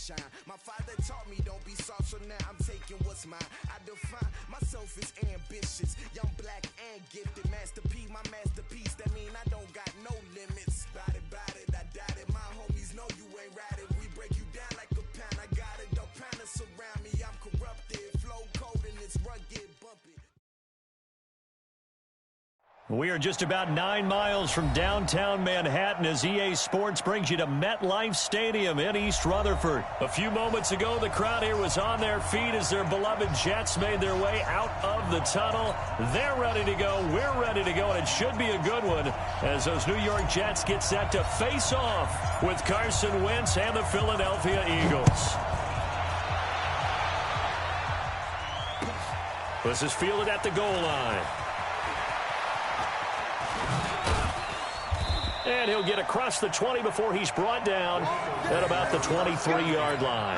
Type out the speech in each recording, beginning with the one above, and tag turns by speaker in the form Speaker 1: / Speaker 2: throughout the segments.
Speaker 1: shine. My father taught me don't be soft, so now I'm taking what's mine. I define myself as ambitious, young, black, and gifted. Master P, my masterpiece. That mean I don't got no limits. Bout it, I doubt it. My homies know you ain't right it. We break you down like a pound. I got it, don't pound to surround me. I'm corrupted, flow cold and it's rugged, bumpy.
Speaker 2: We are just about 9 miles from downtown Manhattan as EA Sports brings you to MetLife Stadium in East Rutherford. A few moments ago, the crowd here was on their feet as their beloved Jets made their way out of the tunnel. They're ready to go. We're ready to go, and it should be a good one as those New York Jets get set to face off with Carson Wentz and the Philadelphia Eagles. This is fielded at the goal line. And he'll get across the 20 before he's brought down at about the 23-yard line.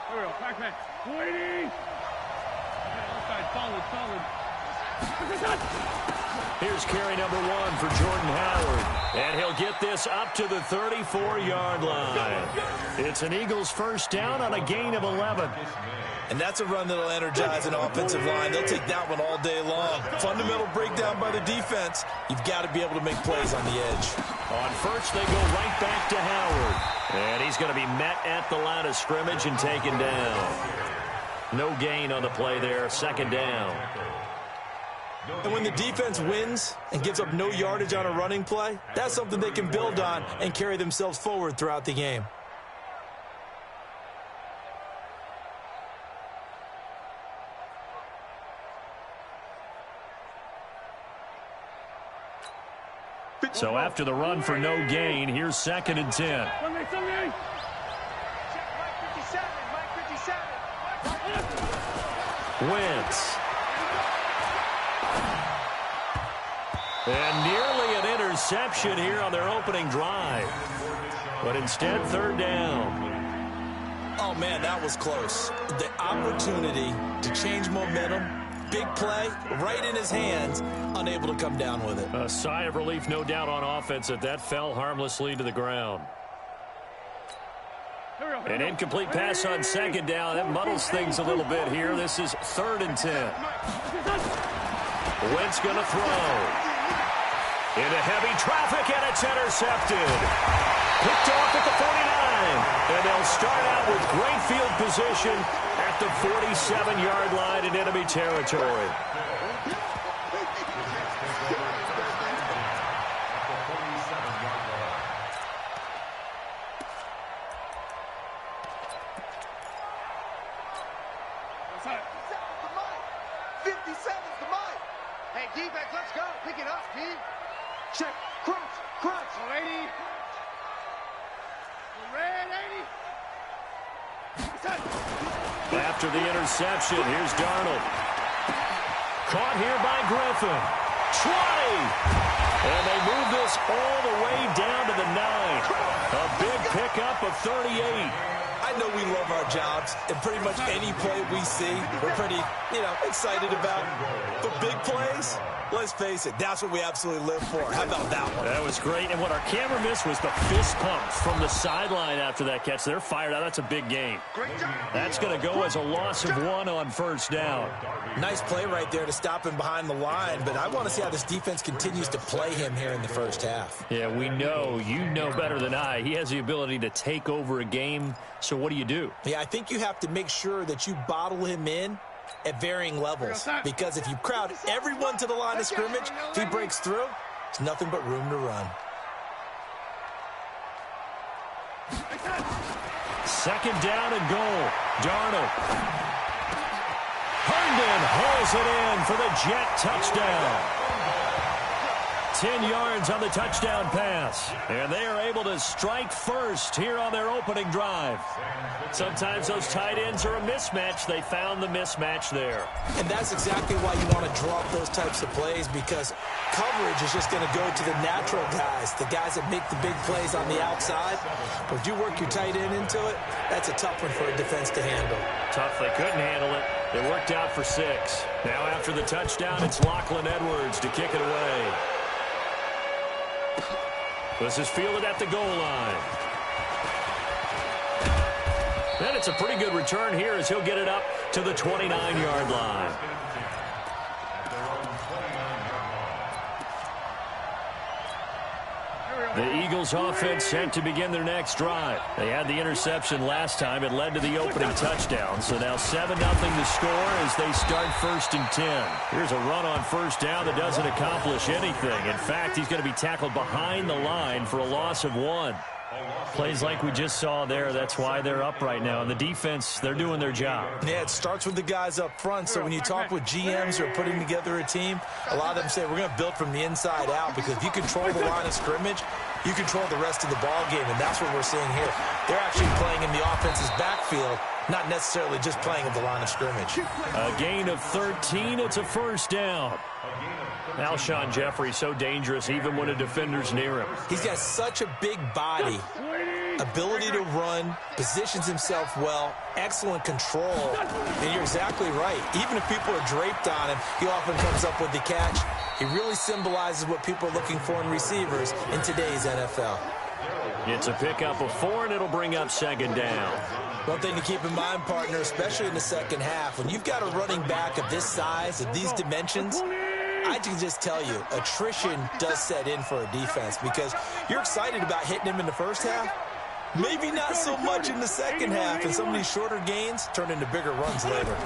Speaker 3: There we go. Back man. 180. Solid.
Speaker 2: Here's carry number 1 for Jordan Howard. And he'll get this up to the 34-yard line. It's an Eagles first down on a gain of 11.
Speaker 4: And that's a run that'll energize an offensive line. They'll take that one all day long. Fundamental breakdown by the defense. You've got to be able to make plays on the edge.
Speaker 2: On first, they go right back to Howard. And he's going to be met at the line of scrimmage and taken down. No gain on the play there. Second down.
Speaker 4: And when the defense wins and gives up no yardage on a running play, that's something they can build on and carry themselves forward throughout the game.
Speaker 2: So after the run for no gain, here's 2nd and 10. Wentz. And nearly an interception here on their opening drive. But instead, 3rd down.
Speaker 4: Oh, man, that was close. The opportunity to change momentum, big play, right in his hands, unable to come down with it.
Speaker 2: A sigh of relief, no doubt, on offense that fell harmlessly to the ground. An incomplete pass on 2nd down. That muddles things a little bit here. This is 3rd and 10. Wentz going to throw. Into heavy traffic, and it's intercepted. Picked off at the 49. And they'll start out with great field position at the 47-yard line in enemy territory. After the interception, here's Darnold. Caught here by Griffin. 20! And they move this all the way down to the 9. A big pickup of 38.
Speaker 4: I know we love our jobs, and pretty much any play we see, we're pretty, excited about. But big plays, let's face it, that's what we absolutely live for. How about that one?
Speaker 2: That was great, and what our camera missed was the fist pumps from the sideline after that catch. They're fired out. That's a big gain. That's going to go as a loss of 1 on first down.
Speaker 4: Nice play right there to stop him behind the line, but I want to see how this defense continues to play him here in the first half.
Speaker 2: Yeah, we know. You know better than I. He has the ability to take over a game, so what do you do?
Speaker 4: Yeah, I think you have to make sure that you bottle him in at varying levels, because if you crowd everyone to the line of scrimmage, if he breaks through, there's nothing but room to run.
Speaker 2: 2nd down and goal. Darnold. Herndon hauls it in for the Jet touchdown. 10 yards on the touchdown pass. And they are able to strike first here on their opening drive. Sometimes those tight ends are a mismatch. They found the mismatch there.
Speaker 4: And that's exactly why you want to draw up those types of plays, because coverage is just going to go to the natural guys, the guys that make the big plays on the outside. But if you work your tight end into it, that's a tough one for a defense to handle.
Speaker 2: Tough. They couldn't handle it. It worked out for 6. Now after the touchdown, it's Lachlan Edwards to kick it away. This is fielded at the goal line. And it's a pretty good return here as he'll get it up to the 29-yard line. The Eagles offense set to begin their next drive. They had the interception last time. It led to the opening touchdown. So now 7-0 the score as they start 1st and 10. Here's a run on first down that doesn't accomplish anything. In fact, he's going to be tackled behind the line for a loss of 1. Plays like we just saw there. That's why they're up right now. And the defense, they're doing their job.
Speaker 4: Yeah, it starts with the guys up front. So when you talk with GMs who are putting together a team, a lot of them say we're going to build from the inside out, because if you control the line of scrimmage, you control the rest of the ball game, and that's what we're seeing here. They're actually playing in the offense's backfield, not necessarily just playing at the line of scrimmage.
Speaker 2: A gain of 13. It's a first down. Alshon Jeffrey, so dangerous even when a defender's near him.
Speaker 4: He's got such a big body, ability to run, positions himself well, excellent control. And you're exactly right. Even if people are draped on him, he often comes up with the catch. He really symbolizes what people are looking for in receivers in today's NFL.
Speaker 2: It's a pickup of 4, and it'll bring up 2nd down.
Speaker 4: One thing to keep in mind, partner, especially in the second half, when you've got a running back of this size, of these dimensions, I can just tell you, attrition does set in for a defense, because you're excited about hitting him in the first half. Maybe not so much in the second half, and some of these shorter gains turn into bigger runs later.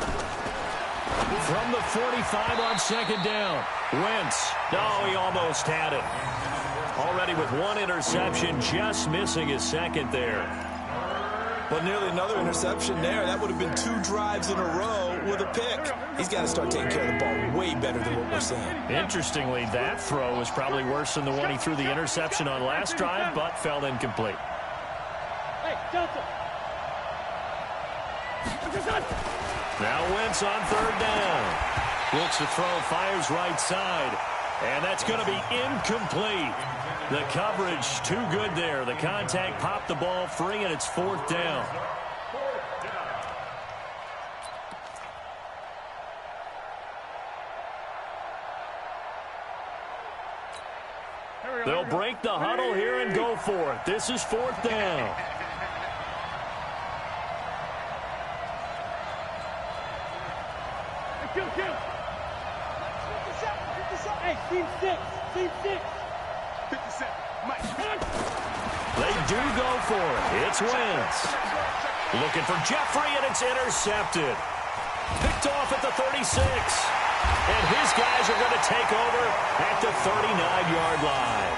Speaker 2: From the 45 on 2nd down, Wentz. No, he almost had it. Already with 1 interception, just missing his 2nd there.
Speaker 4: Well, nearly another interception there. That would have been 2 drives in a row with a pick. He's got to start taking care of the ball way better than what we're seeing.
Speaker 2: Interestingly, that throw was probably worse than the one he threw the interception on last drive, but fell incomplete.
Speaker 3: Hey, Delta.
Speaker 2: Now Wentz on 3rd down. Looks to throw, fires right side. And that's going to be incomplete. The coverage too good there. The contact popped the ball free, and it's 4th down. They'll break the huddle here and go for it. This is 4th down.
Speaker 3: Hey, team 6. Team 6.
Speaker 1: 57. Mike.
Speaker 2: They do go for it. It's Wentz. Looking for Jeffrey, and it's intercepted. Picked off at the 36. And his guys are going to take over at the 39-yard line.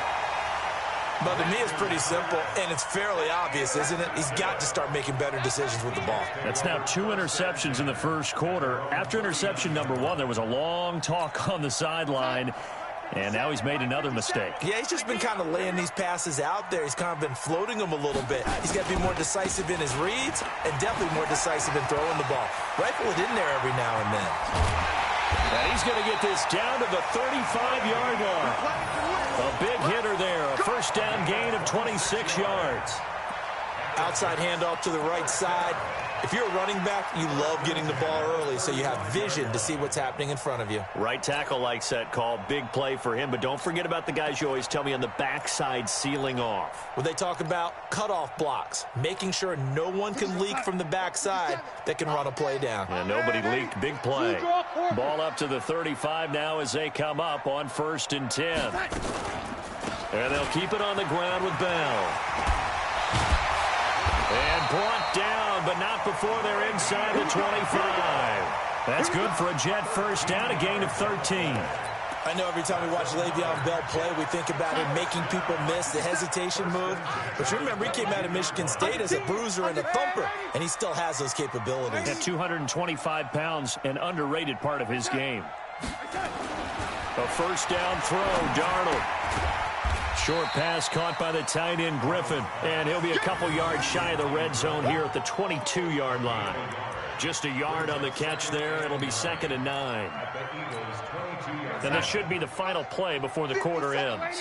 Speaker 4: But to me, it's pretty simple, and it's fairly obvious, isn't it? He's got to start making better decisions with the ball.
Speaker 2: That's now 2 interceptions in the first quarter. After interception number 1, there was a long talk on the sideline, and now he's made another mistake.
Speaker 4: Yeah, he's just been kind of laying these passes out there. He's kind of been floating them a little bit. He's got to be more decisive in his reads and definitely more decisive in throwing the ball. Rifle it in there every now and then.
Speaker 2: And he's going to get this down to the 35-yard line. A big hitter there, a first down gain of 26 yards.
Speaker 4: Outside handoff to the right side. If you're a running back, you love getting the ball early so you have vision to see what's happening in front of you.
Speaker 2: Right tackle likes that call. Big play for him. But don't forget about the guys you always tell me on the backside sealing off.
Speaker 4: Well, they talk about cutoff blocks, making sure no one can leak from the backside that can run a play down.
Speaker 2: And nobody leaked. Big play. Ball up to the 35 now as they come up on 1st and 10. And they'll keep it on the ground with Bell. And brought down, but not before they're inside the 25. That's good for a Jet first down, a gain of 13.
Speaker 4: I know every time we watch Le'Veon Bell play, we think about him making people miss the hesitation move. But you remember, he came out of Michigan State as a bruiser and a thumper, and he still has those capabilities.
Speaker 2: At 225 pounds, an underrated part of his game. A first down throw, Darnold. Short pass caught by the tight end, Griffin. And he'll be a couple yards shy of the red zone here at the 22-yard line. Just a yard on the catch there. It'll be 2nd and 9. And this should be the final play before the quarter ends.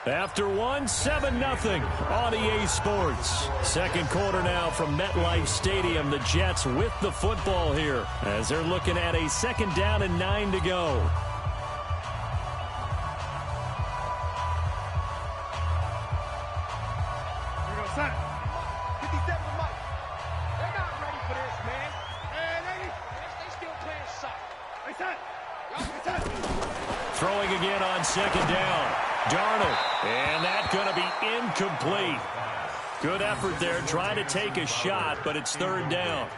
Speaker 2: After one, 7-0 on EA Sports. Second quarter now from MetLife Stadium. The Jets with the football here as they're looking at a second down and 9 to go. Throwing again on second down. Darnold. And that's going to be incomplete. Good effort there, trying to take a shot, but it's third down.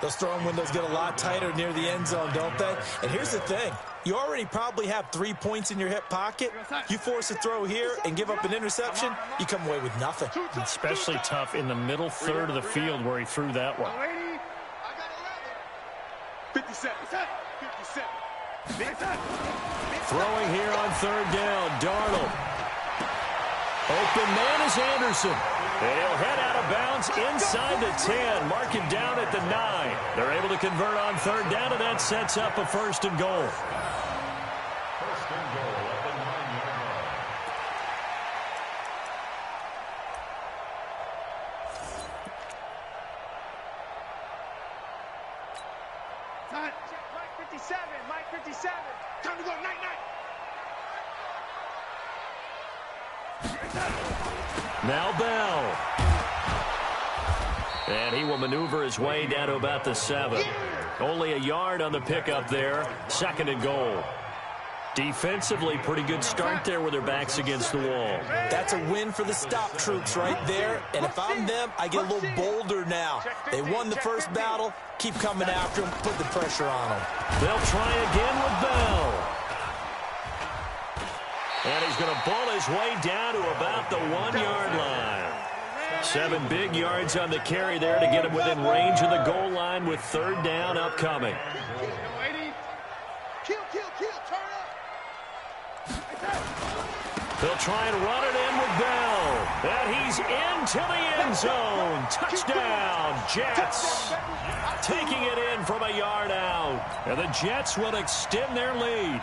Speaker 4: Those throwing windows get a lot tighter near the end zone, don't they? And here's the thing. You already probably have 3 points in your hip pocket. You force a throw here and give up an interception, you come away with nothing.
Speaker 2: Especially tough in the middle third of the field where he threw that one.
Speaker 3: 57.
Speaker 2: Throwing here on third down, Darnold. Open man is Anderson. And he'll head out of bounds inside the 10, mark him down at the 9. They're able to convert on third down, and that sets up a first and goal.
Speaker 5: First and goal at the 9-yard
Speaker 3: line. Mike 57. Mike 57. Time to go. Night.
Speaker 2: Now Bell. And he will maneuver his way down to about the 7. Only a yard on the pickup there. Second and goal. Defensively, pretty good start there with their backs against the wall.
Speaker 4: That's a win for the stop troops right there. And if I'm them, I get a little bolder now. They won the first battle. Keep coming after them. Put the pressure on them.
Speaker 2: They'll try again with Bell. And he's going to bull his way down to about the 1-yard line. 7 big yards on the carry there to get him within range of the goal line with third down upcoming. They'll try and run it in with Bell. And he's into the end zone. Touchdown, Jets. Taking it in from a yard out. And the Jets will extend their lead.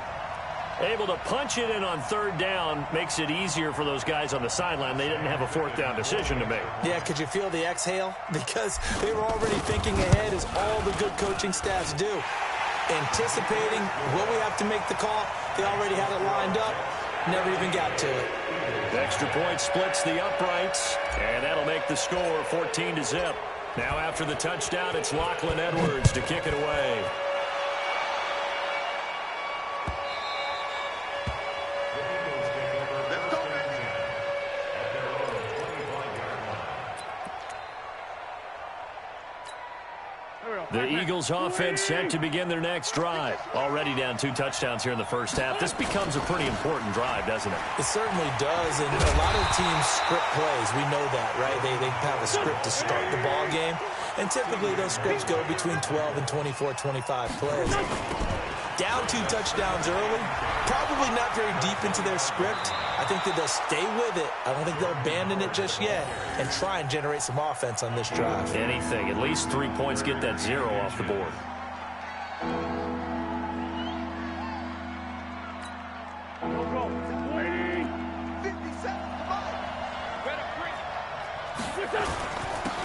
Speaker 2: Able to punch it in on third down makes it easier for those guys on the sideline. They didn't have a fourth down decision to make.
Speaker 4: Yeah, could you feel the exhale? Because they were already thinking ahead, as all the good coaching staffs do. Anticipating what we have to make the call. They already had it lined up. Never even got to it.
Speaker 2: The extra point splits the uprights, and that'll make the score 14-0. Now after the touchdown, it's Lachlan Edwards to kick it away. The Eagles offense set to begin their next drive. Already down 2 touchdowns here in the first half. This becomes a pretty important drive, doesn't it?
Speaker 4: It certainly does, and a lot of teams script plays. We know that, right? They have a script to start the ball game, and typically those scripts go between 12 and 24, 25 plays. Down 2 touchdowns early, probably not very deep into their script. I think that they'll stay with it. I don't think they'll abandon it just yet and try and generate some offense on this drive.
Speaker 2: Anything. At least 3 points, get that 0 off the board.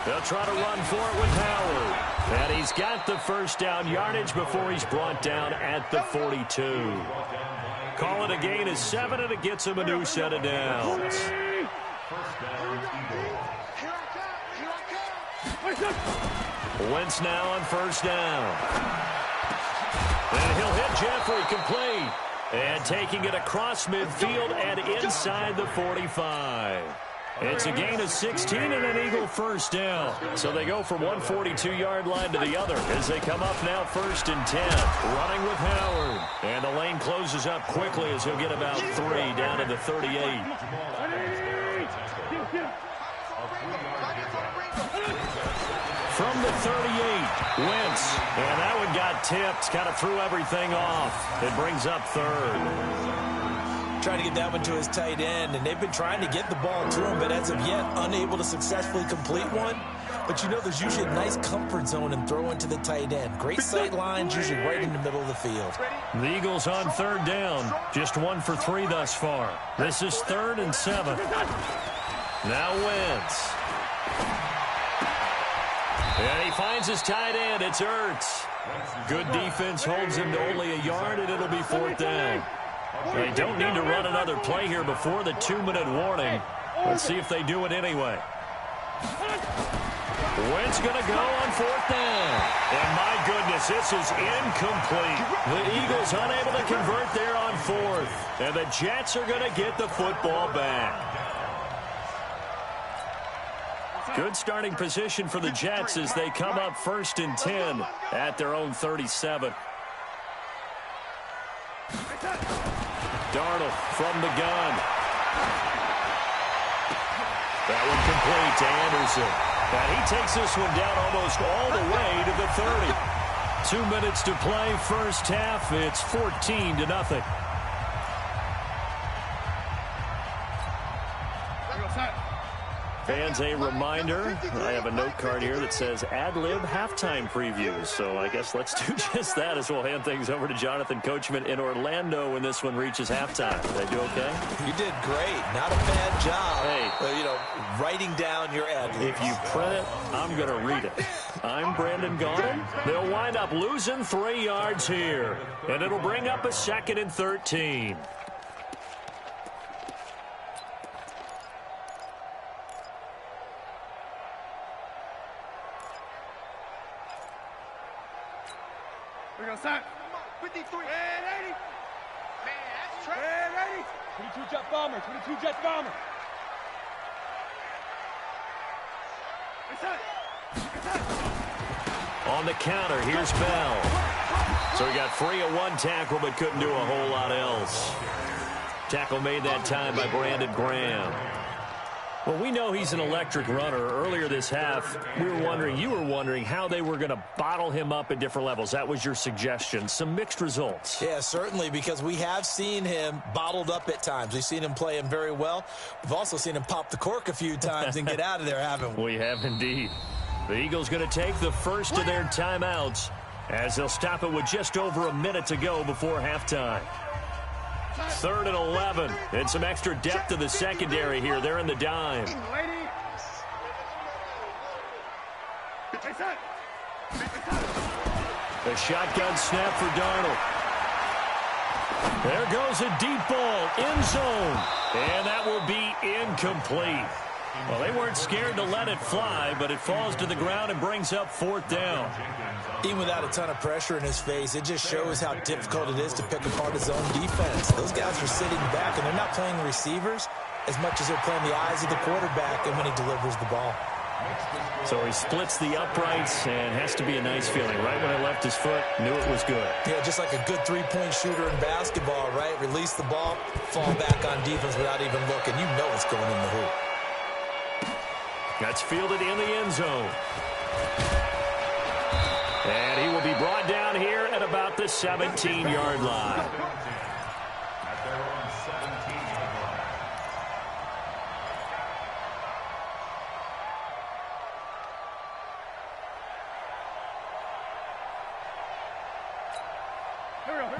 Speaker 2: They'll try to run for it with Howard. And he's got the first down yardage before he's brought down at the 42. Call it a gain of 7, and it gets him a new set of downs. Wentz now on first down. And he'll hit Jeffrey complete. And taking it across midfield and inside the 45. It's a gain of 16 and an Eagle first down. So they go from 142-yard line to the other as they come up now first and 10. Running with Howard. And the lane closes up quickly as he'll get about 3 down to the 38. From the 38, Wentz. And that one got tipped. Kind of threw everything off. It brings up third.
Speaker 4: Trying to get that one to his tight end, and they've been trying to get the ball to him, but as of yet, unable to successfully complete one. But you know there's usually a nice comfort zone in throwing to the tight end. Great sight lines, usually right in the middle of the field.
Speaker 2: The Eagles on 3rd down. Just 1 for 3 thus far. This is 3rd and 7. Now Wentz. And he finds his tight end. It's Ertz. Good defense holds him to only a yard, and it'll be 4th down. They don't need to run another play here before the 2-minute warning. Let's see if they do it anyway. Wentz going to go on 4th down. And my goodness, this is incomplete. The Eagles unable to convert there on 4th. And the Jets are going to get the football back. Good starting position for the Jets as they come up 1st and 10 at their own 37. Darnold from the gun. That one complete to Anderson. And he takes this one down almost all the way to the 30. 2 minutes to play, first half. It's 14-0. Fans, a reminder, I have a note card here that says ad-lib halftime previews. So I guess let's do just that as we'll hand things over to Jonathan Coachman in Orlando when this one reaches halftime. Did I do okay?
Speaker 4: You did great. Not a bad job.
Speaker 2: Hey.
Speaker 4: You know, writing down your ad-libs.
Speaker 2: If you print it, I'm going to read it. I'm Brandon Gaudin. They'll wind up losing 3 yards here. And it'll bring up a 2nd and 13.
Speaker 3: We're going to start. 53. And 80. Man, that's trash. And 80. 22 Jet Bomber. 22 Jet Bomber.
Speaker 2: On the counter, here's Bell. So he got free of 1 tackle, but couldn't do a whole lot else. Tackle made that time by Brandon Graham. Well, we know he's an electric runner. Earlier this half, you were wondering how they were going to bottle him up at different levels. That was your suggestion. Some mixed results.
Speaker 4: Yeah, certainly, because we have seen him bottled up at times. We've seen him play him very well. We've also seen him pop the cork a few times and get out of there, haven't we?
Speaker 2: We have indeed. The Eagles going to take the first of their timeouts as they'll stop it with just over a minute to go before halftime. 3rd and 11. And some extra depth to the secondary here. They're in the dime. A shotgun snap for Darnold. There goes a deep ball. End zone. And that will be incomplete. Well, they weren't scared to let it fly, but it falls to the ground and brings up 4th down.
Speaker 4: Even without a ton of pressure in his face, it just shows how difficult it is to pick apart his own defense. Those guys are sitting back, and they're not playing receivers as much as they're playing the eyes of the quarterback and when he delivers the ball.
Speaker 2: So he splits the uprights, and has to be a nice feeling. Right when it left his foot, knew it was good.
Speaker 4: Yeah, just like a good three-point shooter in basketball, right? Release the ball, fall back on defense without even looking. You know it's going in the hoop.
Speaker 2: That's fielded in the end zone. And he will be brought down here at about the 17-yard line.
Speaker 5: At their own 17-yard line.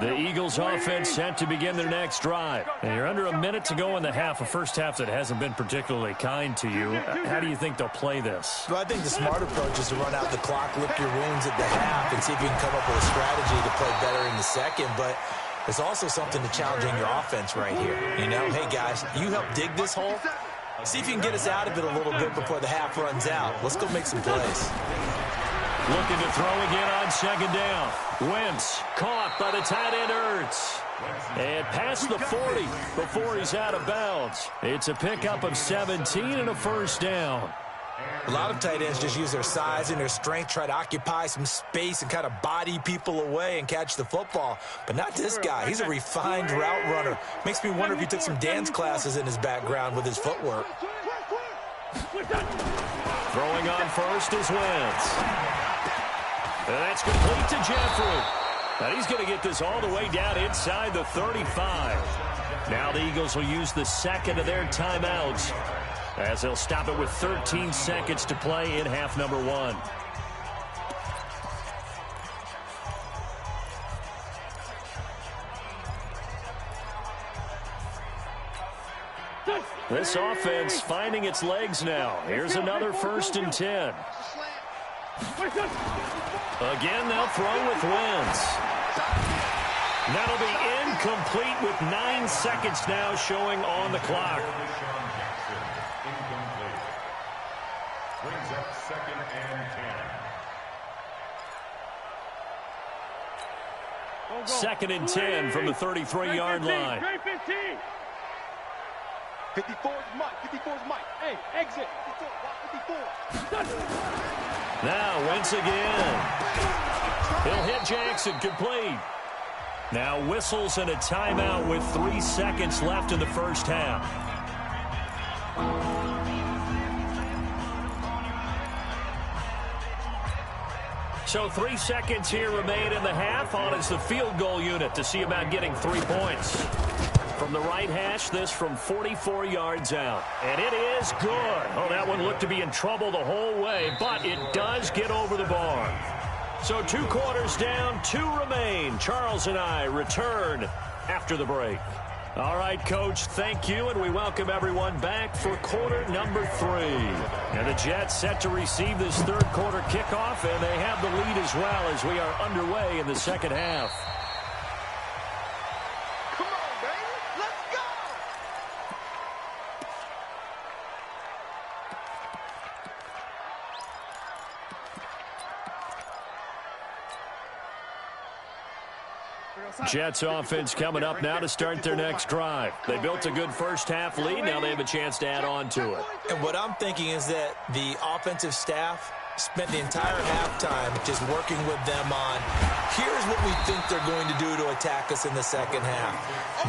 Speaker 2: The Eagles offense set to begin their next drive. And you're under a minute to go in the half, a first half that hasn't been particularly kind to you. How do you think they'll play this?
Speaker 4: Well, I think the smart approach is to run out the clock, lick your wounds at the half, and see if you can come up with a strategy to play better in the second. But there's also something to challenging your offense right here. You know, hey, guys, you help dig this hole. See if you can get us out of it a little bit before the half runs out. Let's go make some plays.
Speaker 2: Looking to throw again on 2nd down. Wentz caught by the tight end Ertz. And past the 40 before he's out of bounds. It's a pickup of 17 and a first down.
Speaker 4: A lot of tight ends just use their size and their strength, try to occupy some space and kind of body people away and catch the football. But not this guy. He's a refined route runner. Makes me wonder if he took some dance classes in his background with his footwork.
Speaker 2: Throwing on first is Wentz. And that's complete to Jeffrey. And he's going to get this all the way down inside the 35. Now the Eagles will use the second of their timeouts as they'll stop it with 13 seconds to play in half number 1. This offense finding its legs now. Here's another 1st and 10. Again, they'll throw with Wentz. That'll be incomplete with 9 seconds now showing on the clock.
Speaker 5: Brings up 2nd and
Speaker 2: 10. 2nd and 10 from the 33-yard line.
Speaker 3: 54 is Mike. 54 is Mike. Hey, exit. 54.
Speaker 2: Now Wentz again. He'll hit Jackson, complete. Now whistles and a timeout with 3 seconds left in the first half. So 3 seconds here remain in the half. On is the field goal unit to see about getting 3 points. From the right hash, this from 44 yards out. And it is good. Oh, that one looked to be in trouble the whole way, but it does get over the bar. So 2 quarters down, 2 remain. Charles and I return after the break. All right, Coach, thank you, and we welcome everyone back for quarter number 3. And the Jets set to receive this 3rd quarter kickoff, and they have the lead as well as we are underway in the second half. Jets offense coming up now to start their next drive. They built a good first half lead. Now they have a chance to add on to it.
Speaker 4: And what I'm thinking is that the offensive staff spent the entire halftime just working with them on, here's what we think they're going to do to attack us in the second half.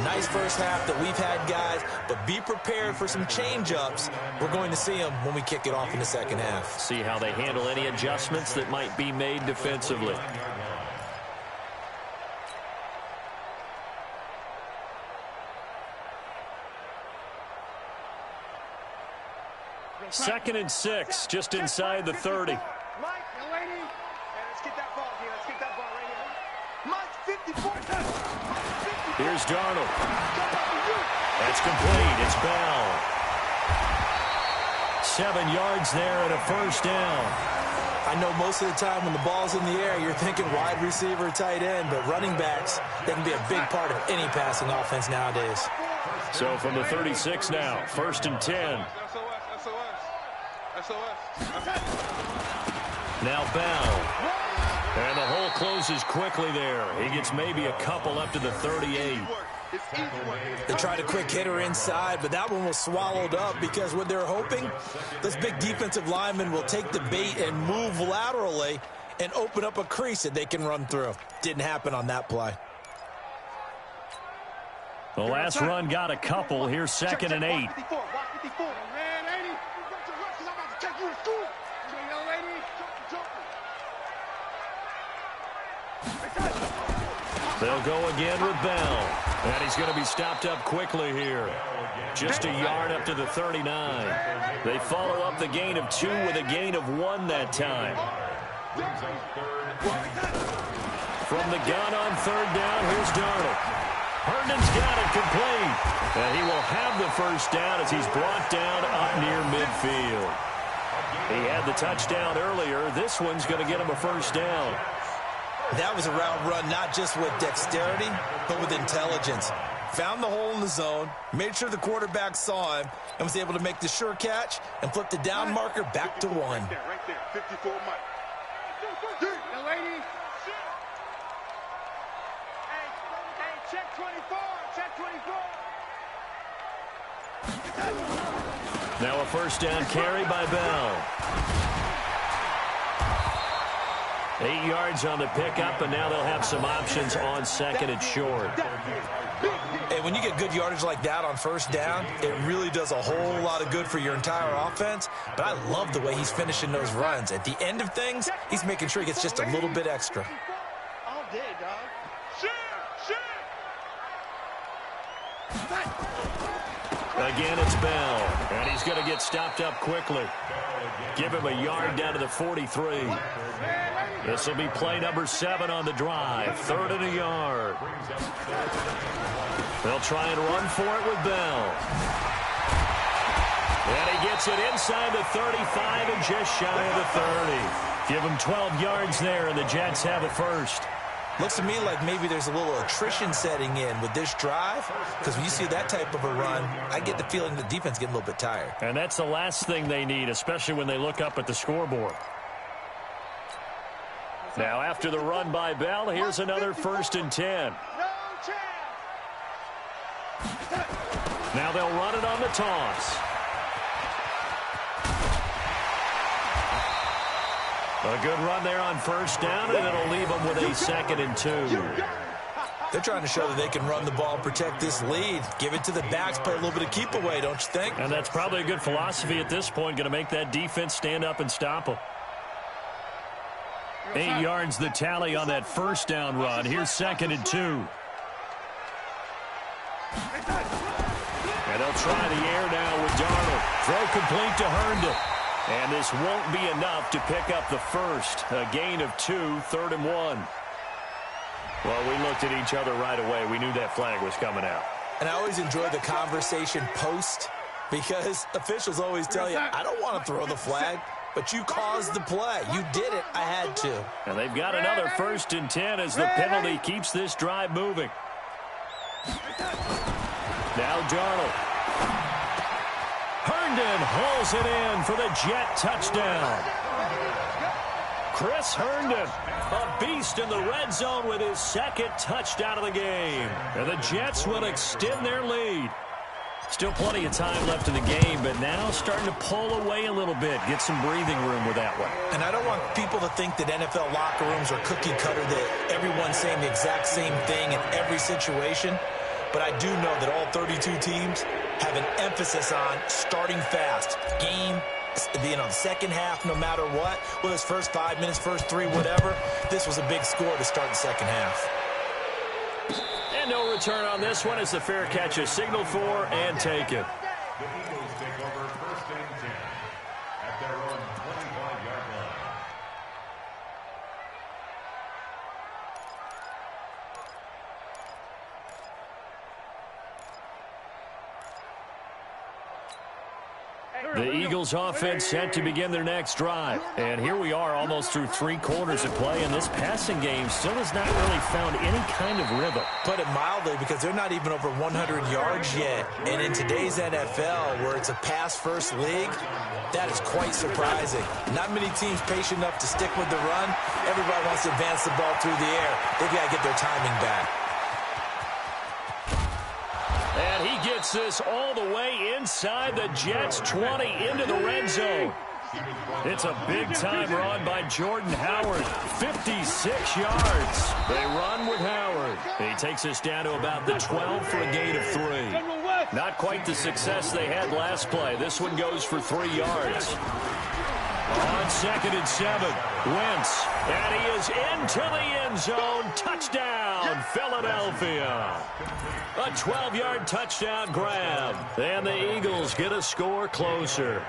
Speaker 4: Nice first half that we've had, guys, but be prepared for some change-ups. We're going to see them when we kick it off in the second half.
Speaker 2: See how they handle any adjustments that might be made defensively. Second and 6, just inside the 30.
Speaker 3: Mike, young lady. Hey, let's get that ball here. Let's get that ball right here. Mike, 54.
Speaker 2: Here's Darnold. That's complete. It's Bell. 7 yards there and a first down.
Speaker 4: I know most of the time when the ball's in the air, you're thinking wide receiver, tight end, but running backs, they can be a big part of any passing offense nowadays.
Speaker 2: So from the 36 now, 1st and 10. Now Bell. And the hole closes quickly there. He gets maybe a couple up to the 38.
Speaker 4: They tried a quick hitter inside, but that one was swallowed up because what they're hoping, this big defensive lineman will take the bait and move laterally and open up a crease that they can run through. Didn't happen on that play.
Speaker 2: The last run got a couple. Here's 2nd and 8. They'll go again with Bell. And he's going to be stopped up quickly here. Just a yard up to the 39. They follow up the gain of 2 with a gain of 1 that time. From the gun on 3rd down, here's Darnold. Herndon's got it complete. And he will have the first down as he's brought down up near midfield. He had the touchdown earlier. This one's going to get him a first down.
Speaker 4: That was a route run not just with dexterity, but with intelligence. Found the hole in the zone, made sure the quarterback saw him, and was able to make the sure catch and flip the down marker back to 1.
Speaker 3: Right there, 54 Mike. Young lady. Hey, check 24. Check 24.
Speaker 2: Now a first down carry by Bell. 8 yards on the pickup, and now they'll have some options on 2nd and short.
Speaker 4: And when you get good yardage like that on 1st down, it really does a whole lot of good for your entire offense. But I love the way he's finishing those runs. At the end of things, he's making sure he gets just a little bit extra.
Speaker 3: All day, dog.
Speaker 2: Again, it's Bell, and he's He's going to get stopped up quickly. Give him a yard down to the 43. This will be play number 7 on the drive. 3rd and a yard. They'll try and run for it with Bell. And he gets it inside the 35 and just shy of the 30. Give him 12 yards there, and the Jets have it first.
Speaker 4: Looks to me like maybe there's a little attrition setting in with this drive, because when you see that type of a run, I get the feeling the defense getting a little bit tired.
Speaker 2: And that's the last thing they need, especially when they look up at the scoreboard. Now, after the run by Bell, here's another 1st and 10. Now they'll run it on the toss. A good run there on 1st down, and it'll leave them with a 2nd and 2.
Speaker 4: They're trying to show that they can run the ball and protect this lead. Give it to the backs, play a little bit of keep away, don't you think?
Speaker 2: And that's probably a good philosophy at this point, going to make that defense stand up and stop them. 8 yards the tally on that 1st down run. Here's 2nd and 2. And they'll try the air now with Darnold. Throw complete to Herndon. And this won't be enough to pick up the first. A gain of 2, 3rd and 1. Well, we looked at each other right away. We knew that flag was coming out.
Speaker 4: And I always enjoy the conversation post, because officials always tell you, I don't want to throw the flag, but you caused the play. You did it. I had to.
Speaker 2: And they've got another 1st and 10 as the penalty keeps this drive moving. Now Darnold. Herndon hauls it in for the Jet touchdown. Chris Herndon, a beast in the red zone with his 2nd touchdown of the game. And the Jets will extend their lead. Still plenty of time left in the game, but now starting to pull away a little bit. Get some breathing room with that one.
Speaker 4: And I don't want people to think that NFL locker rooms are cookie cutter, that everyone's saying the exact same thing in every situation. But I do know that all 32 teams have an emphasis on starting fast. Game, the second half, no matter what. Whether it's first 5 minutes, first 3, whatever. This was a big score to start the second half.
Speaker 2: And no return on this one as the fair catch is signaled for and taken.
Speaker 5: The Eagles take over 1st and 10 at their own 25-yard line.
Speaker 2: The Eagles offense set to begin their next drive. And here we are almost through 3 quarters of play, and this passing game still has not really found any kind of rhythm.
Speaker 4: Put it mildly, because they're not even over 100 yards yet. And in today's NFL, where it's a pass-first league, that is quite surprising. Not many teams patient enough to stick with the run. Everybody wants to advance the ball through the air. They've got to get their timing back.
Speaker 2: And he gets this all the way inside the Jets' 20 into the red zone. It's a big-time run by Jordan Howard. 56 yards. They run with Howard. He takes us down to about the 12 for a gain of 3. Not quite the success they had last play. This one goes for 3 yards. On 2nd and 7, Wentz. And he is into the end zone. Touchdown, Philadelphia. A 12-yard touchdown grab. And the Eagles get a score closer.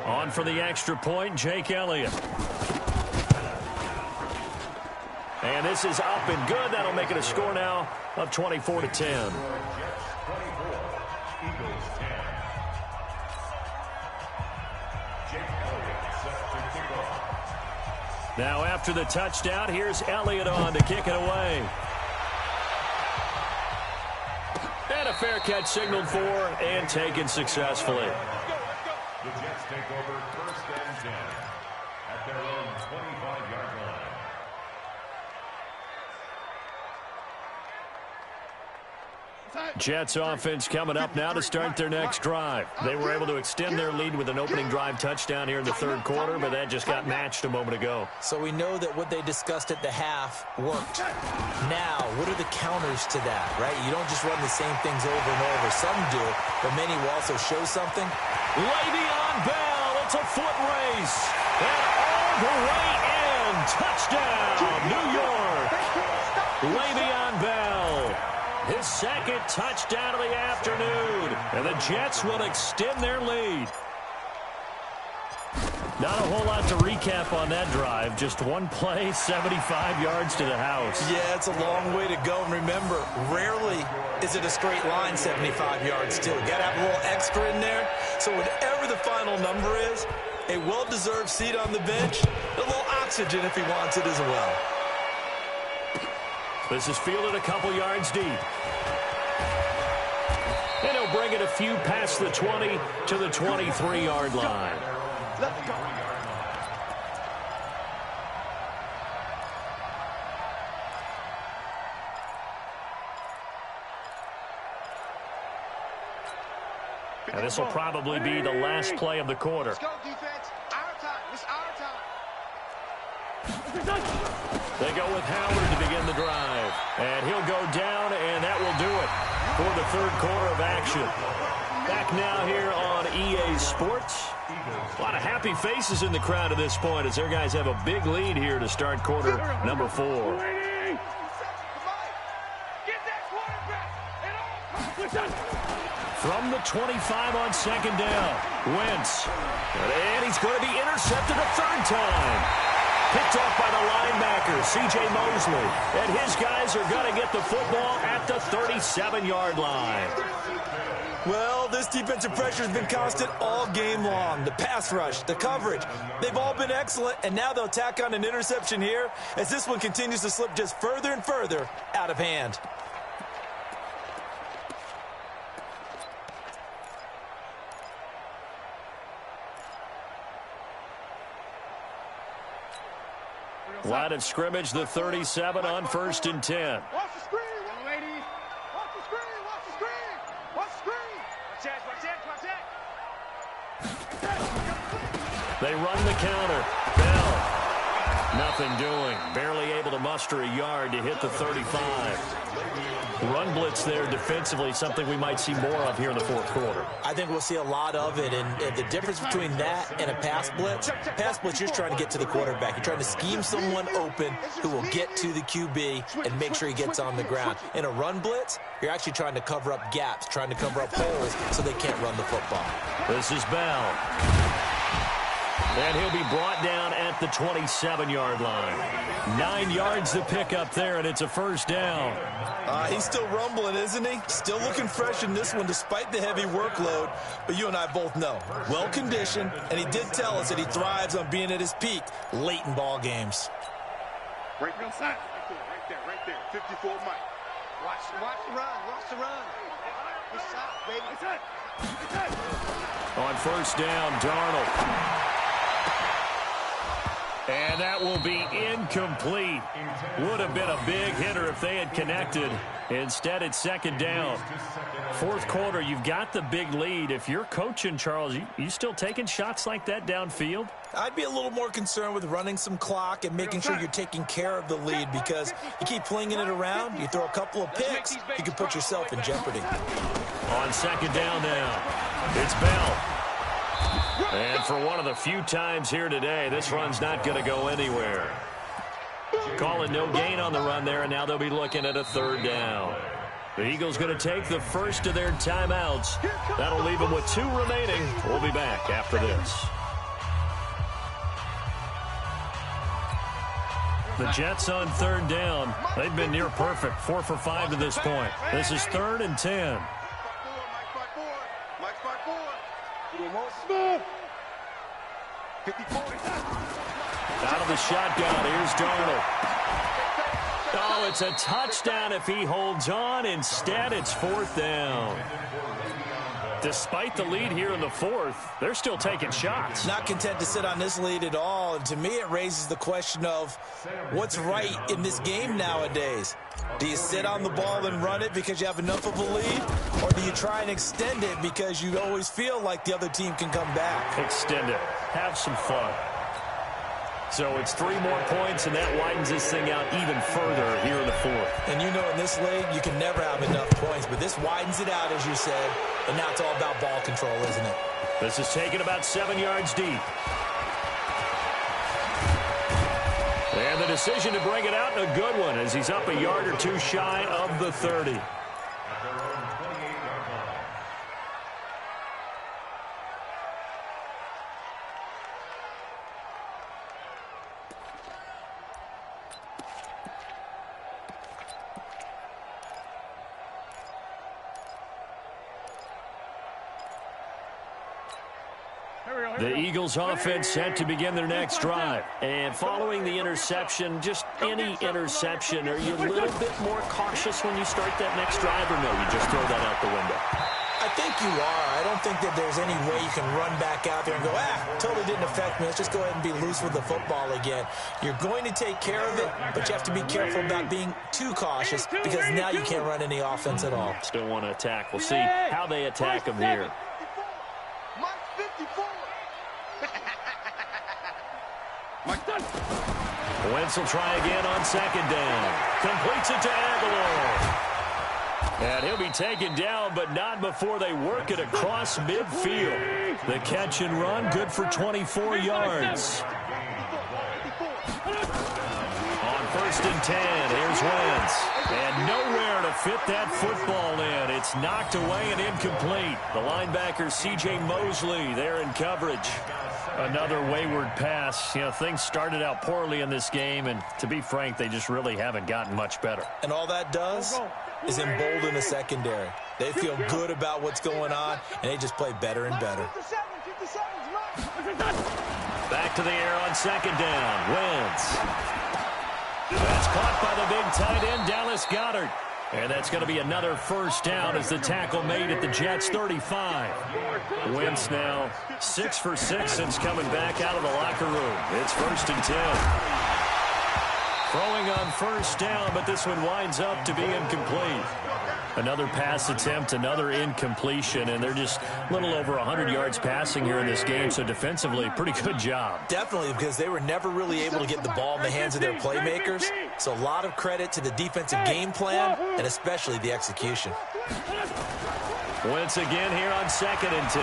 Speaker 2: On for the extra point, Jake Elliott. And this is up and good. That'll make it a score now of 24-10. Now after the touchdown, here's Elliott on to kick it away. And a fair catch signaled for and taken successfully.
Speaker 5: The Jets take over 1st and 10 at their own 25-yard line.
Speaker 2: Jets offense coming up now to start their next drive. They were able to extend their lead with an opening drive touchdown here in the 3rd quarter, but that just got matched a moment ago.
Speaker 4: So we know that what they discussed at the half worked. Now, what are the counters to that, right? You don't just run the same things over and over. Some do, but many will also show something.
Speaker 2: Le'Veon Bell, it's a foot race. And all the way in. Touchdown, New York. Le'Veon Bell. His second touchdown of the afternoon. And the Jets will extend their lead. Not a whole lot to recap on that drive. Just one play, 75 yards to the house.
Speaker 4: Yeah, it's a long way to go. And remember, rarely is it a straight line 75 yards, too. Got to have a little extra in there. So whatever the final number is, a well-deserved seat on the bench, a little oxygen if he wants it as well.
Speaker 2: This is fielded a couple yards deep. And he'll bring it a few past the 20 to the 23-yard line.
Speaker 3: Let's go.
Speaker 2: And this will probably be the last play of the quarter.
Speaker 3: Let's go, defense. Our time. It's our time.
Speaker 2: They go with Howard to begin the drive. And he'll go down, and that will do it for the third quarter of action. Back now here on EA Sports. A lot of happy faces in the crowd at this point as their guys have a big lead here to start quarter number 4. From the 25 on second down, Wentz. And he's going to be intercepted a third time. Picked off by the linebacker, C.J. Mosley. And his guys are going to get the football at the 37-yard line.
Speaker 4: Well, this defensive pressure has been constant all game long. The pass rush, the coverage, they've all been excellent, and now they'll tack on an interception here as this one continues to slip just further and further out of hand.
Speaker 2: Line of scrimmage, the 37 on 1st and 10.
Speaker 3: Watch the screen, young ladies. Watch the screen, watch the screen. Watch the screen. Watch that, watch that, watch that.
Speaker 2: They run the counter. Bell. Nothing doing. Barely able to muster a yard to hit the 35. Run blitz there defensively, something we might see more of here in the fourth quarter.
Speaker 4: I think we'll see a lot of it, and the difference between that and a pass blitz, you're trying to get to the quarterback. You're trying to scheme someone open who will get to the QB and make sure he gets on the ground. In a run blitz, you're actually trying to cover up gaps, trying to cover up holes so they can't run the football.
Speaker 2: This is Bell. And he'll be brought down at the 27-yard line. 9 yards to pick up there, and it's a first down.
Speaker 4: He's still rumbling, isn't he? Still looking fresh in this one despite the heavy workload. But you and I both know, well-conditioned, and he did tell us that he thrives on being at his peak late in ball games.
Speaker 3: Right there. 54 Mike. Watch the run, watch the run. Good shot, baby.
Speaker 2: On first down, Darnold. And that will be incomplete. Would have been a big hitter if they had connected. Instead, it's second down. Fourth quarter, you've got the big lead. If you're coaching, Charles, you still taking shots like that downfield?
Speaker 4: I'd be a little more concerned with running some clock and making sure you're taking care of the lead, because you keep flinging it around, you throw a couple of picks, you can put yourself in jeopardy.
Speaker 2: On second down now, it's Bell. And for one of the few times here today, this run's not going to go anywhere. Calling no gain on the run there, and now they'll be looking at a third down. The Eagles going to take the first of their timeouts. That'll leave them with 2 remaining. We'll be back after this. The Jets on third down. They've been near perfect, 4 for 5 to this point. This is 3rd and 10. Out of the shotgun, here's Darnold. Oh, it's a touchdown if he holds on. Instead, it's 4th down. Despite the lead here in the 4th, they're still taking shots.
Speaker 4: Not content to sit on this lead at all. And to me, it raises the question of what's right in this game nowadays. Do you sit on the ball and run it because you have enough of a lead? Or do you try and extend it because you always feel like the other team can come back?
Speaker 2: Extend it. Have some fun. So it's 3 more points, and that widens this thing out even further here in the 4th.
Speaker 4: And you know, in this league, you can never have enough points, but this widens it out, as you said, and now it's all about ball control, isn't it?
Speaker 2: This is taken about 7 yards deep. And the decision to bring it out, a good one, as he's up a yard or 2 shy of the 30. The Eagles offense set to begin their next drive. And following the interception, just any interception, are you a little bit more cautious when you start that next drive, or no, you just throw that out the window?
Speaker 4: I think you are. I don't think that there's any way you can run back out there and go, totally didn't affect me. Let's just go ahead and be loose with the football again. You're going to take care of it, but you have to be careful about being too cautious because now you can't run any offense at all.
Speaker 2: Still want to attack. We'll see how they attack them here. Wentz will try again on second down. Completes it to Aguilar. And he'll be taken down, but not before they work it across midfield. The catch and run, good for 24 yards. On 1st and 10, here's Wentz. And nowhere to fit that football in. It's knocked away and incomplete. The linebacker, C.J. Mosley, there in coverage. Another wayward pass. You know, things started out poorly in this game, and to be frank, they just really haven't gotten much better.
Speaker 4: And all that does is embolden the secondary. They feel good about what's going on, and they just play better and better.
Speaker 2: Back to the air on second down. Wentz. That's caught by the big tight end, Dallas Goedert. And that's going to be another first down as the tackle made at the Jets' 35. Wentz now 6 for 6 since coming back out of the locker room. It's 1st and 10. Throwing on first down, but this one winds up to be incomplete. Another pass attempt, another incompletion, and they're just a little over 100 yards passing here in this game, so defensively, pretty good job.
Speaker 4: Definitely, because they were never really able to get the ball in the hands of their playmakers, so a lot of credit to the defensive game plan, and especially the execution.
Speaker 2: Wentz again here on 2nd and 10.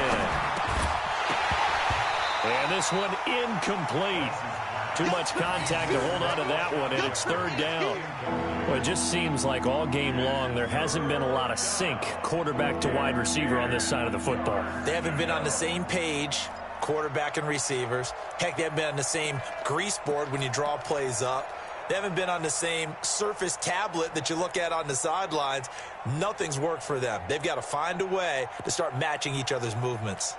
Speaker 2: And this one incomplete. Too much contact to hold on to that one, and it's 3rd down. Well, it just seems like all game long there hasn't been a lot of sync quarterback to wide receiver on this side of the football.
Speaker 4: They haven't been on the same page, quarterback and receivers. Heck, they haven't been on the same grease board when you draw plays up. They haven't been on the same Surface tablet that you look at on the sidelines. Nothing's worked for them. They've got to find a way to start matching each other's movements.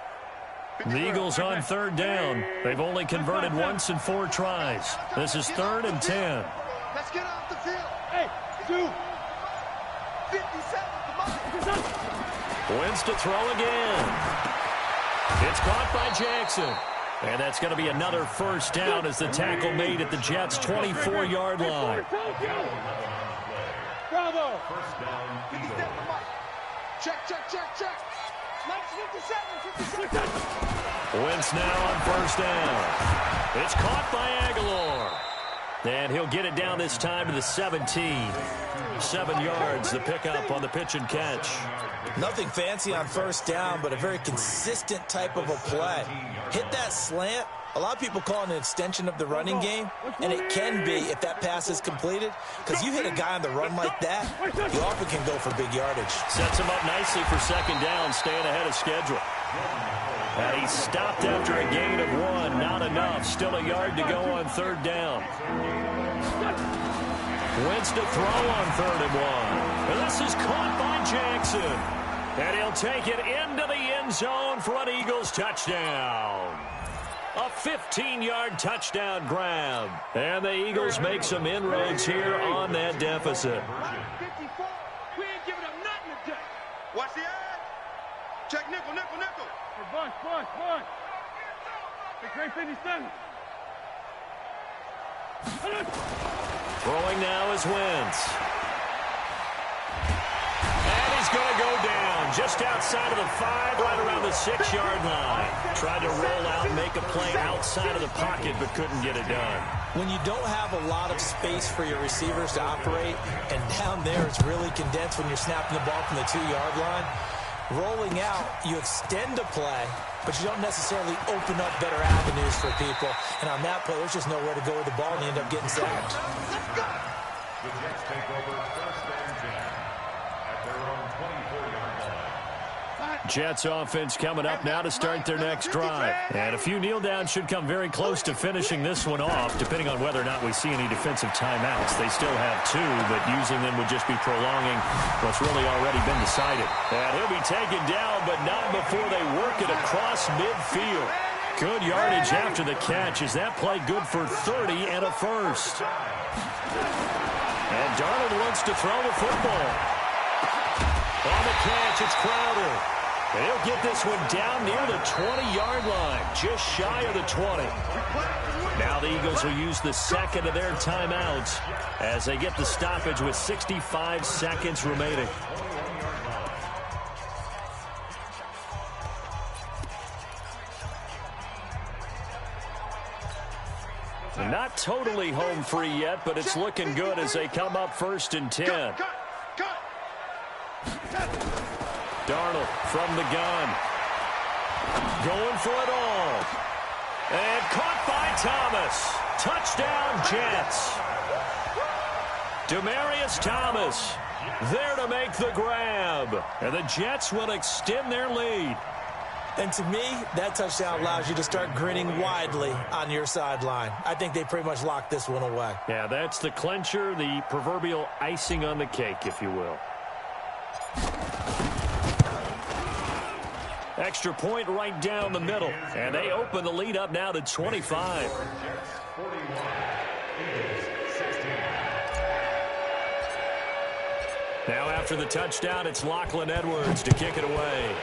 Speaker 2: The Eagles on 3rd down. They've only converted once in 4 tries. This is 3rd and 10.
Speaker 3: Let's get off the field. Hey, 2. 57, come on.
Speaker 2: Wentz to throw again. It's caught by Jackson. And that's going to be another first down as the tackle made at the Jets' 24-yard line.
Speaker 3: Bravo.
Speaker 5: First down, Eagles.
Speaker 3: Check. 57.
Speaker 2: Wentz now on first down. It's caught by Aguilar. And he'll get it down this time to the 17. 7 yards, the pickup on the pitch and catch.
Speaker 4: Nothing fancy on first down, but a very consistent type of a play. Hit that slant. A lot of people call it an extension of the running game, and it can be if that pass is completed, because you hit a guy on the run like that, you often can go for big yardage.
Speaker 2: Sets him up nicely for second down, staying ahead of schedule. And he stopped after a gain of 1. Not enough. Still a yard to go on 3rd down. Wentz to throw on 3rd and 1. And this is caught by Jackson. And he'll take it into the end zone for an Eagles touchdown. A 15-yard touchdown grab. And the Eagles make some inroads here on that deficit.
Speaker 3: 54. We ain't giving up nothing today. Watch the eye. Check nickel. Hey, bunch. Hey, great 57.
Speaker 2: Throwing now is Wentz. And he's going to go down just outside of the 5, right around the 6-yard line. Tried to roll out and make a play outside of the pocket, but couldn't get it done.
Speaker 4: When you don't have a lot of space for your receivers to operate, and down there it's really condensed when you're snapping the ball from the 2-yard line, rolling out, you extend a play, but you don't necessarily open up better avenues for people. And on that play, there's just nowhere to go with the ball, and you end up getting sacked.
Speaker 5: The Jets take over 1st and 10 at their own 24-yard line.
Speaker 2: Jets offense coming up now to start their next drive. And a few kneel downs should come very close to finishing this one off, depending on whether or not we see any defensive timeouts. They still have 2, but using them would just be prolonging what's really already been decided. And he'll be taken down, but not before they work it across midfield. Good yardage after the catch. Is that play good for 30 and a first? And Darnold wants to throw the football. On the catch, it's Crowder. And he'll get this one down near the 20-yard line, just shy of the 20. Now the Eagles will use the second of their timeouts as they get the stoppage with 65 seconds remaining. Not totally home free yet, but it's looking good as they come up 1st and 10. Darnold from the gun. Going for it all. And caught by Thomas. Touchdown, Jets. Demaryius Thomas there to make the grab. And the Jets will extend their lead.
Speaker 4: And to me, that touchdown allows you to start grinning widely on your sideline. I think they pretty much locked this one away.
Speaker 2: Yeah, that's the clincher, the proverbial icing on the cake, if you will. Extra point right down the middle. And they open the lead up now to 25. Now after the touchdown, it's Lachlan Edwards to kick it away.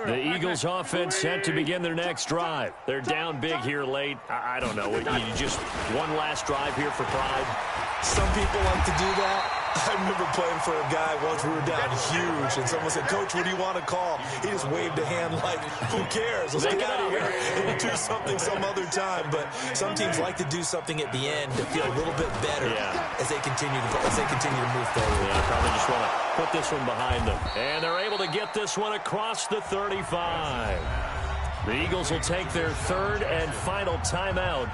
Speaker 2: The Eagles offense set to begin their next drive. They're down big here late. I don't know. You just one last drive here for pride.
Speaker 4: Some people like to do that. I remember playing for a guy once. We were down huge, and someone said, "Coach, what do you want to call?" He just waved a hand like, "Who cares? Let's get out of here and do something some other time." But some teams like to do something at the end to feel a little bit better as they continue to move forward.
Speaker 2: Yeah, probably just want to put this one behind them. And they're able to get this one across the 35. The Eagles will take their third and final timeout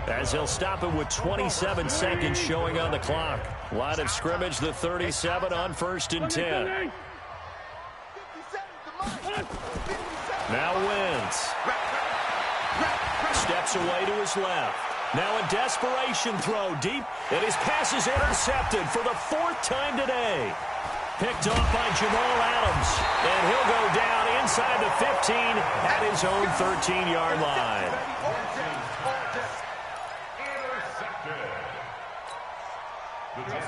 Speaker 2: as they'll stop it with 27 seconds showing on the clock. Line of scrimmage, the 37 on 1st and 10. Now Wentz. Steps away to his left. Now a desperation throw deep, and his pass is intercepted for the 4th time today. Picked off by Jamal Adams, and he'll go down inside the 15 at his own 13-yard line.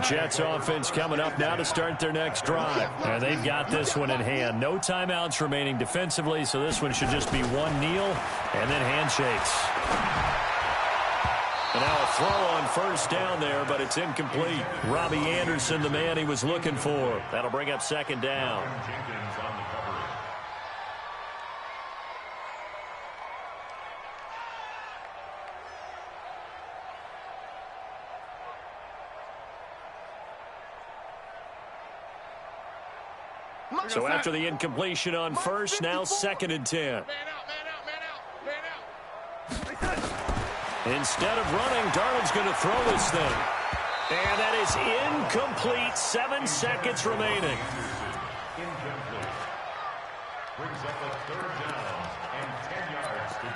Speaker 2: Jets offense coming up now to start their next drive. And they've got this one in hand. No timeouts remaining defensively, so this one should just be one kneel and then handshakes. And now a throw on 1st down there, but it's incomplete. Robbie Anderson, the man he was looking for. That'll bring up 2nd down. So after the incompletion on 1st, now 2nd and 10. Instead of running, Darnold's going to throw this thing. And that is incomplete. 7 seconds remaining.
Speaker 5: Incomplete. Brings up a 3rd down and 10 yards to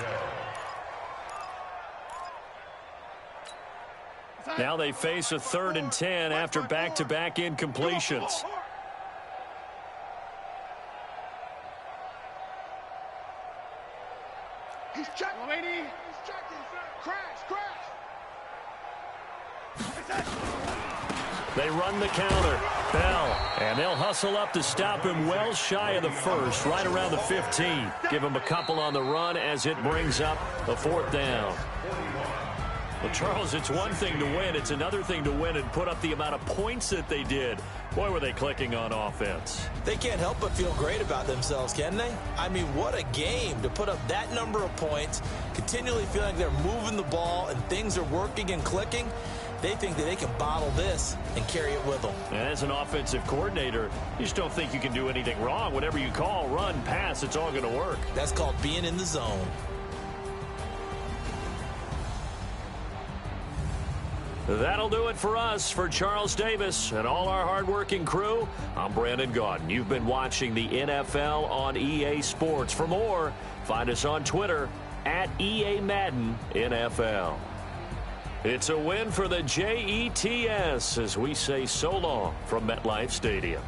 Speaker 5: go.
Speaker 2: Now they face a 3rd and 10 after back-to-back incompletions.
Speaker 3: He's checking, lady. He's checking. Crash.
Speaker 2: They run the counter. Bell. And they'll hustle up to stop him well shy of the 1st, right around the 15. Give him a couple on the run as it brings up the 4th down. Well, Charles, it's one thing to win. It's another thing to win and put up the amount of points that they did. Boy, were they clicking on offense.
Speaker 4: They can't help but feel great about themselves, can they? I mean, what a game to put up that number of points, continually feeling like they're moving the ball and things are working and clicking. They think that they can bottle this and carry it with them.
Speaker 2: And as an offensive coordinator, you just don't think you can do anything wrong. Whatever you call, run, pass, it's all going to work.
Speaker 4: That's called being in the zone.
Speaker 2: That'll do it for us. For Charles Davis and all our hardworking crew, I'm Brandon Gaudin. You've been watching the NFL on EA Sports. For more, find us on Twitter at EA Madden NFL. It's a win for the Jets as we say so long from MetLife Stadium.